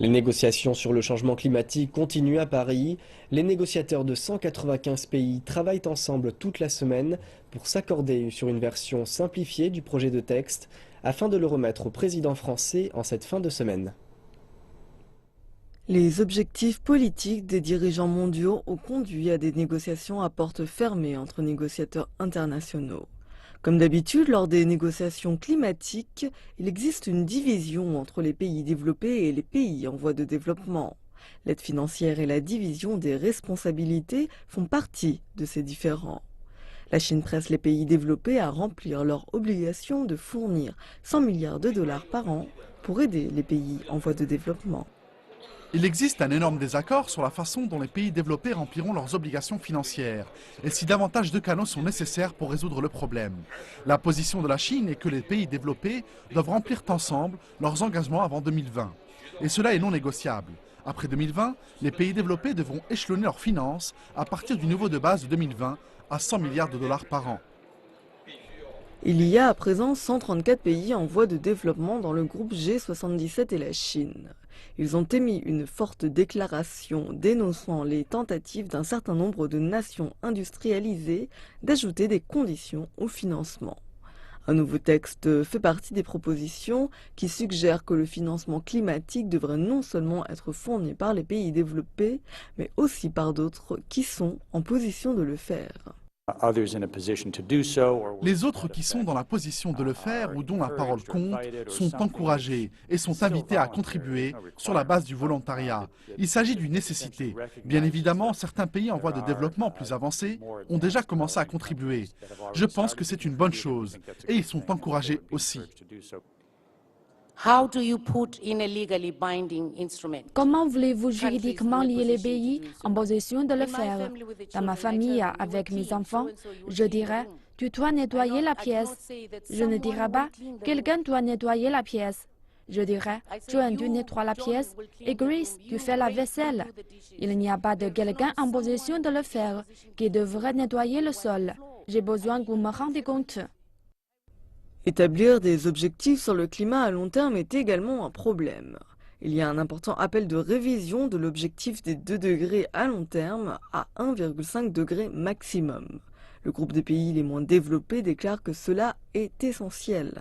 Les négociations sur le changement climatique continuent à Paris. Les négociateurs de 195 pays travaillent ensemble toute la semaine pour s'accorder sur une version simplifiée du projet de texte afin de le remettre au président français en cette fin de semaine. Les objectifs politiques des dirigeants mondiaux ont conduit à des négociations à porte fermée entre négociateurs internationaux. Comme d'habitude, lors des négociations climatiques, il existe une division entre les pays développés et les pays en voie de développement. L'aide financière et la division des responsabilités font partie de ces différends. La Chine presse les pays développés à remplir leur obligation de fournir 100 milliards de dollars par an pour aider les pays en voie de développement. Il existe un énorme désaccord sur la façon dont les pays développés rempliront leurs obligations financières et si davantage de canaux sont nécessaires pour résoudre le problème. La position de la Chine est que les pays développés doivent remplir ensemble leurs engagements avant 2020. Et cela est non négociable. Après 2020, les pays développés devront échelonner leurs finances à partir du niveau de base de 2020 à 100 milliards de dollars par an. Il y a à présent 134 pays en voie de développement dans le groupe G77 et la Chine. Ils ont émis une forte déclaration dénonçant les tentatives d'un certain nombre de nations industrialisées d'ajouter des conditions au financement. Un nouveau texte fait partie des propositions qui suggèrent que le financement climatique devrait non seulement être fourni par les pays développés, mais aussi par d'autres qui sont en position de le faire. Les autres qui sont dans la position de le faire ou dont la parole compte sont encouragés et sont invités à contribuer sur la base du volontariat. Il s'agit d'une nécessité. Bien évidemment, certains pays en voie de développement plus avancés ont déjà commencé à contribuer. Je pense que c'est une bonne chose et ils sont encouragés aussi. Comment voulez-vous juridiquement lier les pays en position de le faire? Dans ma famille, avec mes enfants, je dirais, tu dois nettoyer la pièce. Je ne dirais pas, quelqu'un doit nettoyer la pièce. Je dirais, Joan, tu nettoies la pièce et Grace, tu fais la vaisselle. Il n'y a pas de quelqu'un en position de le faire qui devrait nettoyer le sol. J'ai besoin que vous me rendiez compte. Établir des objectifs sur le climat à long terme est également un problème. Il y a un important appel de révision de l'objectif des 2 degrés à long terme à 1,5 degré maximum. Le groupe des pays les moins développés déclare que cela est essentiel.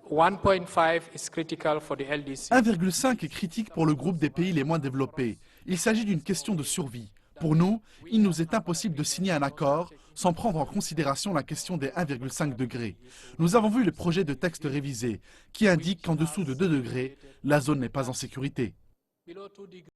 1,5 est critique pour le groupe des pays les moins développés. Il s'agit d'une question de survie. Pour nous, il nous est impossible de signer un accord sans prendre en considération la question des 1,5 degrés. Nous avons vu le projet de texte révisé qui indique qu'en dessous de 2 degrés, la zone n'est pas en sécurité.